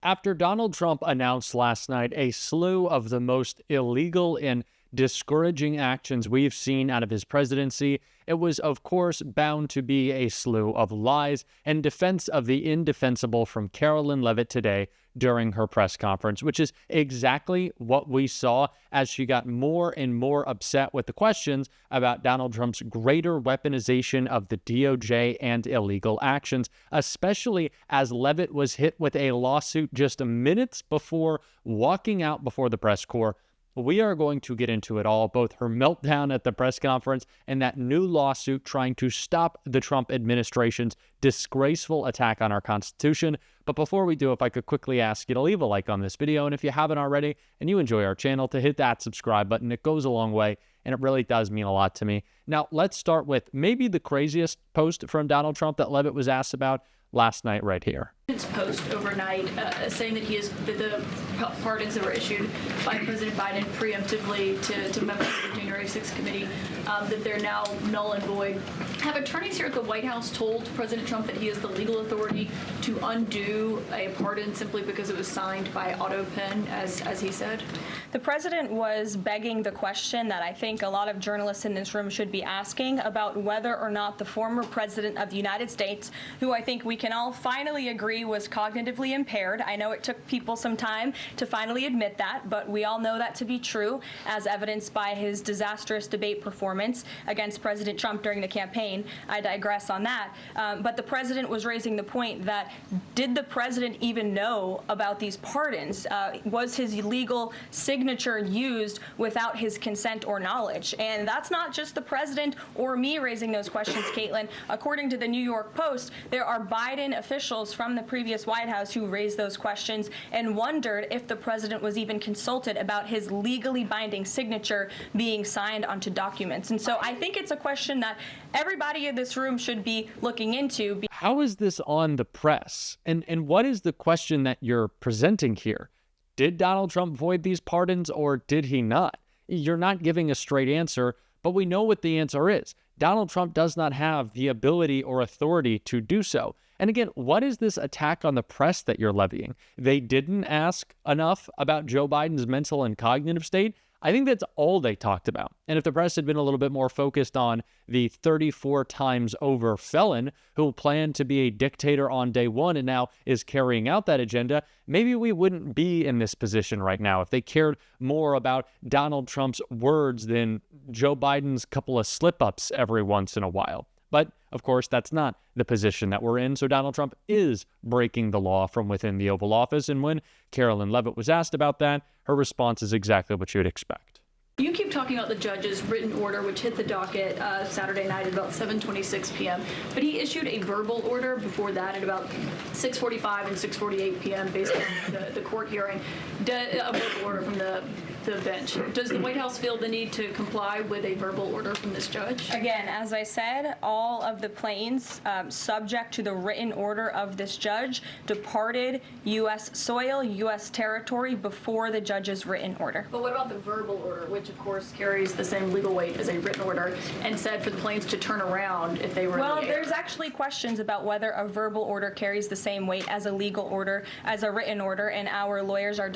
After Donald Trump announced last night a slew of the most illegal and discouraging actions we've seen out of his presidency, it was, of course, bound to be a slew of lies and defense of the indefensible from Karoline Leavitt today during her press conference, which is exactly what we saw as she got more and more upset with the questions about Donald Trump's greater weaponization of the DOJ and illegal actions, especially as Leavitt was hit with a lawsuit just minutes before walking out before the press corps. We are going to get into it all, both her meltdown at the press conference and that new lawsuit trying to stop the Trump administration's disgraceful attack on our Constitution. But before we do, if I could quickly ask you to leave a like on this video, and if you haven't already and you enjoy our channel, to hit that subscribe button. It goes a long way, and it really does mean a lot to me. Now, let's start with maybe the craziest post from Donald Trump that Leavitt was asked about last night right here. Post overnight saying that the pardons that were issued by President Biden preemptively to members of the January 6th committee, that they're now null and void. Have attorneys here at the White House told President Trump that he has the legal authority to undo a pardon simply because it was signed by auto pen, as he said? The president was begging the question that I think a lot of journalists in this room should be asking about whether or not the former president of the United States, who I think we can all finally agree was cognitively impaired. I know it took people some time to finally admit that, but we all know that to be true, as evidenced by his disastrous debate performance against President Trump during the campaign. I digress on that. But the president was raising the point that, did the president even know about these pardons? Was his legal signature used without his consent or knowledge? And that's not just the president or me raising those questions, Caitlin. According to the New York Post, there are Biden officials from the previous White House who raised those questions and wondered if the president was even consulted about his legally binding signature being signed onto documents. And so I think it's a question that everybody in this room should be looking into. How is this on the press? And what is the question that you're presenting here? Did Donald Trump void these pardons or did he not? You're not giving a straight answer, but we know what the answer is. Donald Trump does not have the ability or authority to do so. And again, what is this attack on the press that you're levying? They didn't ask enough about Joe Biden's mental and cognitive state. I think that's all they talked about. And if the press had been a little bit more focused on the 34 times over felon who planned to be a dictator on day one and now is carrying out that agenda, maybe we wouldn't be in this position right now. If they cared more about Donald Trump's words than Joe Biden's couple of slip-ups every once in a while. But, of course, that's not the position that we're in, so Donald Trump is breaking the law from within the Oval Office, and when Karoline Leavitt was asked about that, her response is exactly what you'd expect. You keep talking about the judge's written order, which hit the docket Saturday night at about 7:26 p.m., but he issued a verbal order before that at about 6:45 and 6:48 p.m. based on the court hearing, a verbal order from the bench. Does the White House feel the need to comply with a verbal order from this judge? Again, as I said, all of the planes subject to the written order of this judge departed U.S. soil, U.S. territory before the judge's written order. But what about the verbal order, which of course carries the same legal weight as a written order, and said for the planes to turn around if they were in the air? There's actually questions about whether a verbal order carries the same weight as a legal order, as a written order, and our lawyers are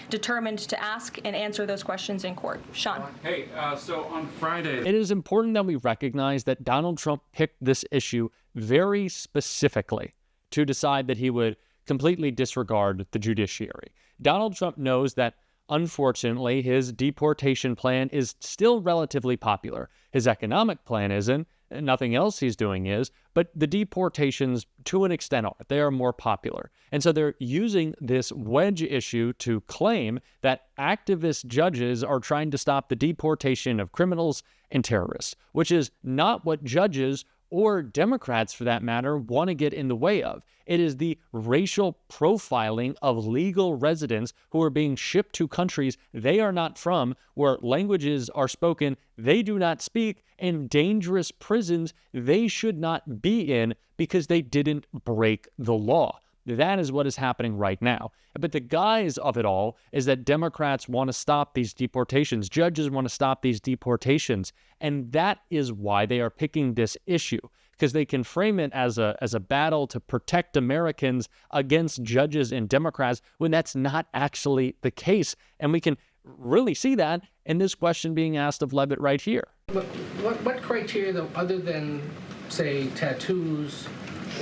determined to ask and answer those questions in court. Sean. Hey, so on Friday... It is important that we recognize that Donald Trump picked this issue very specifically to decide that he would completely disregard the judiciary. Donald Trump knows that, unfortunately, his deportation plan is still relatively popular. His economic plan isn't. Nothing else he's doing is, but the deportations, to an extent, are. They are more popular. And so they're using this wedge issue to claim that activist judges are trying to stop the deportation of criminals and terrorists, which is not what judges or Democrats, for that matter, want to get in the way of. It is the racial profiling of legal residents who are being shipped to countries they are not from, where languages are spoken they do not speak, and dangerous prisons they should not be in because they didn't break the law. That is what is happening right now. But the guise of it all is that Democrats want to stop these deportations. Judges want to stop these deportations. And that is why they are picking this issue. because they can frame it as a battle to protect Americans against judges and Democrats when that's not actually the case. And we can really see that in this question being asked of Leavitt right here. What criteria, though, other than, say, tattoos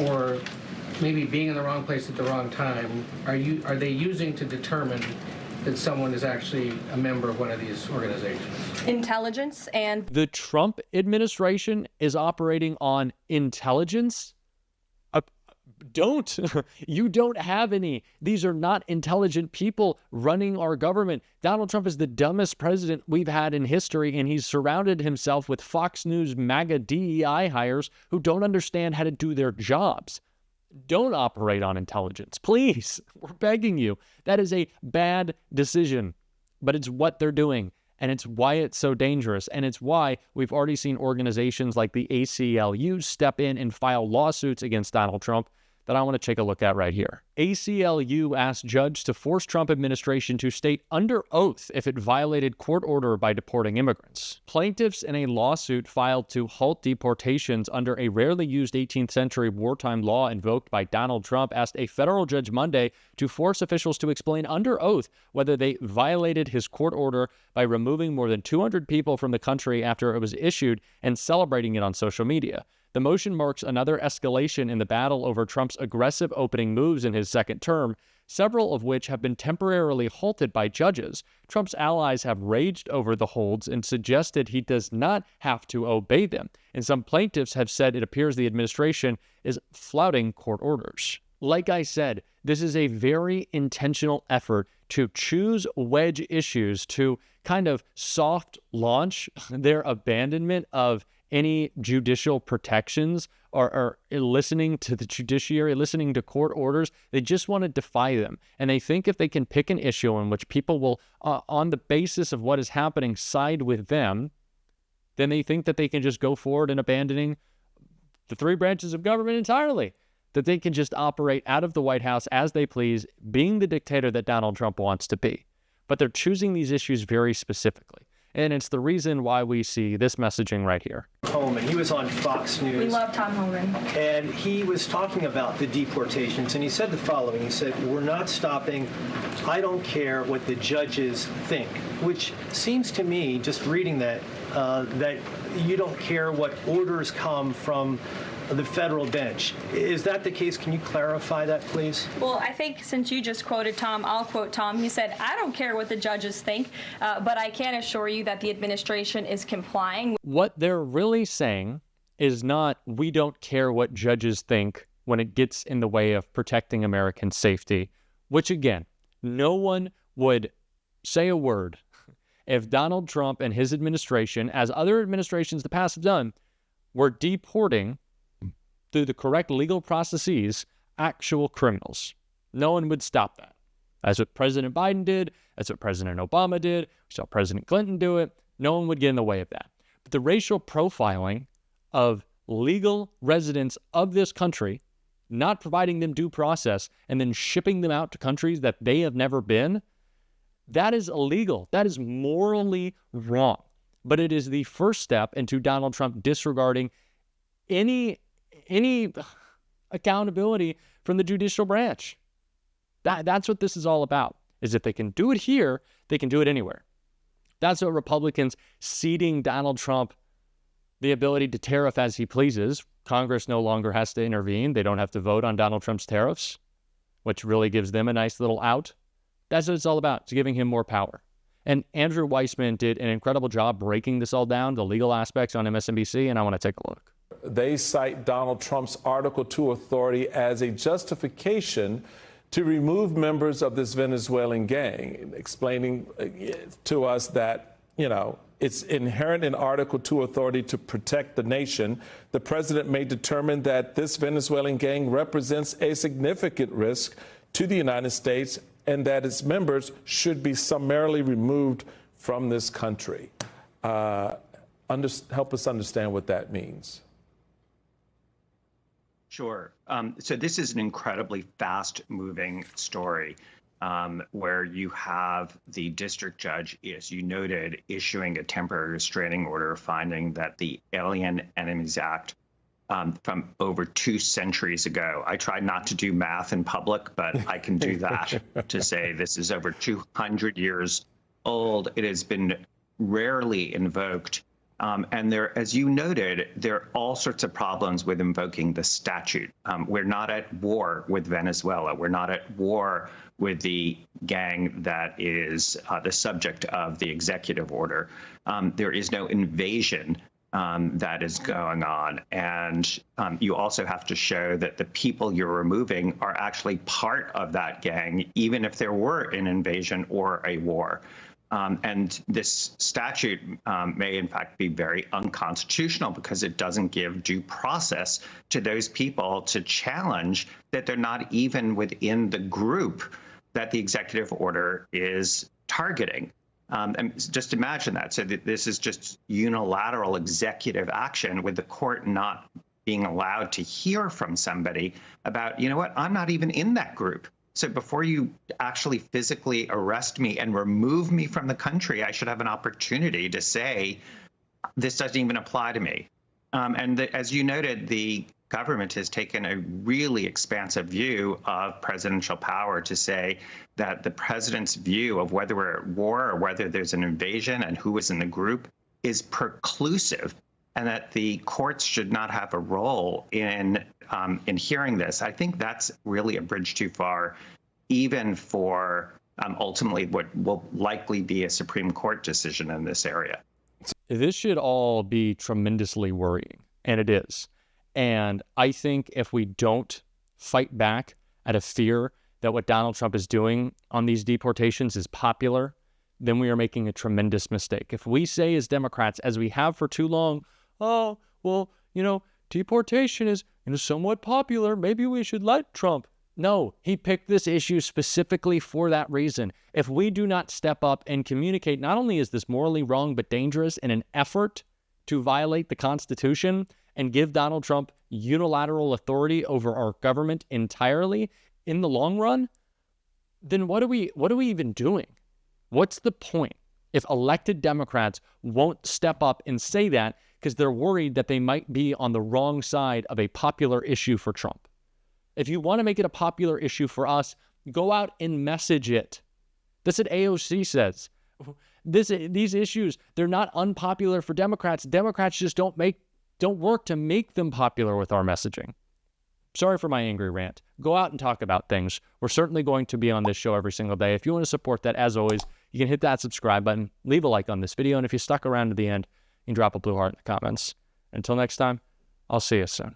or maybe being in the wrong place at the wrong time, are they using to determine that someone is actually a member of one of these organizations? Intelligence and The Trump administration is operating on intelligence. You don't have any. These are not intelligent people running our government. Donald Trump is the dumbest president we've had in history, and he's surrounded himself with Fox News MAGA DEI hires who don't understand how to do their jobs. Don't operate on intelligence, please. We're begging you. That is a bad decision, but it's what they're doing, and it's why it's so dangerous, and it's why we've already seen organizations like the ACLU step in and file lawsuits against Donald Trump that I want to take a look at right here. ACLU asked judge to force Trump administration to state under oath if it violated court order by deporting immigrants. Plaintiffs in a lawsuit filed to halt deportations under a rarely used 18th century wartime law invoked by Donald Trump asked a federal judge Monday to force officials to explain under oath whether they violated his court order by removing more than 200 people from the country after it was issued and celebrating it on social media. The motion marks another escalation in the battle over Trump's aggressive opening moves in his second term, several of which have been temporarily halted by judges. Trump's allies have raged over the holds and suggested he does not have to obey them. And some plaintiffs have said it appears the administration is flouting court orders. Like I said, this is a very intentional effort to choose wedge issues to kind of soft launch their abandonment of any judicial protections or listening to the judiciary, listening to court orders. They just want to defy them. And they think if they can pick an issue in which people will, on the basis of what is happening, side with them, then they think that they can just go forward in abandoning the three branches of government entirely. That they can just operate out of the White House as they please, being the dictator that Donald Trump wants to be. But they're choosing these issues very specifically. And it's the reason why we see this messaging right here. Homan, he was on Fox News. we love Tom Homan. And he was talking about the deportations, and he said the following. He said, "We're not stopping. I don't care what the judges think," which seems to me, just reading that, that you don't care what orders come from the federal bench. Is that the case? Can you clarify that, please? Well, I think since you just quoted Tom, I'll quote Tom. He said, "I don't care what the judges think, but I can assure you that the administration is complying." What they're really saying is not, we don't care what judges think when it gets in the way of protecting American safety, which again, no one would say a word if Donald Trump and his administration, as other administrations in the past have done, were deporting through the correct legal processes, actual criminals. No one would stop that. That's what President Biden did. That's what President Obama did. We saw President Clinton do it. No one would get in the way of that. But the racial profiling of legal residents of this country, not providing them due process, and then shipping them out to countries that they have never been, that is illegal. That is morally wrong. But it is the first step into Donald Trump disregarding any accountability from the judicial branch. That's what this is all about, is if they can do it here, they can do it anywhere. That's what Republicans ceding Donald Trump the ability to tariff as he pleases. Congress no longer has to intervene. They don't have to vote on Donald Trump's tariffs, which really gives them a nice little out. That's what it's all about. It's giving him more power. And Andrew Weissman did an incredible job breaking this all down, the legal aspects on MSNBC, and I want to take a look. They cite Donald Trump's Article 2 authority as a justification to remove members of this Venezuelan gang, explaining to us that, it's inherent in Article 2 authority to protect the nation. The president may determine that this Venezuelan gang represents a significant risk to the United States and that its members should be summarily removed from this country. Help us understand what that means. Sure. So this is an incredibly fast-moving story where you have the district judge, as you noted, issuing a temporary restraining order, finding that the Alien Enemies Act from over 2 centuries ago. I tried not to do math in public, but I can do that to say this is over 200 years old. It has been rarely invoked. And there, as you noted, there are all sorts of problems with invoking the statute. We're not at war with Venezuela. We're not at war with the gang that is the subject of the executive order. There is no invasion that is going on. And you also have to show that the people you're removing are actually part of that gang, even if there were an invasion or a war. And this statute may, in fact, be very unconstitutional because it doesn't give due process to those people to challenge that they're not even within the group that the executive order is targeting. And just imagine that. So this is just unilateral executive action with the court not being allowed to hear from somebody about, you know what, I'm not even in that group. So before you actually physically arrest me and remove me from the country, I should have an opportunity to say, this doesn't even apply to me. As you noted, the government has taken a really expansive view of presidential power to say that the president's view of whether we're at war or whether there's an invasion and who is in the group is preclusive, and that the courts should not have a role in hearing this. I think that's really a bridge too far, even for ultimately what will likely be a Supreme Court decision in this area. This should all be tremendously worrying, and it is. And I think if we don't fight back out of fear that what Donald Trump is doing on these deportations is popular, then we are making a tremendous mistake. If we say as Democrats, as we have for too long, oh, well, deportation is somewhat popular, maybe we should let Trump. No, he picked this issue specifically for that reason. If we do not step up and communicate, not only is this morally wrong but dangerous in an effort to violate the Constitution and give Donald Trump unilateral authority over our government entirely in the long run, then what are we even doing? What's the point if elected Democrats won't step up and say that because they're worried that they might be on the wrong side of a popular issue for Trump? If you want to make it a popular issue for us, go out and message it. That's what AOC says. These issues, they're not unpopular for Democrats. Democrats just don't work to make them popular with our messaging. Sorry for my angry rant. Go out and talk about things. We're certainly going to be on this show every single day. If you want to support that, as always, you can hit that subscribe button, leave a like on this video, and if you stuck around to the end, you can drop a blue heart in the comments. Until next time, I'll see you soon.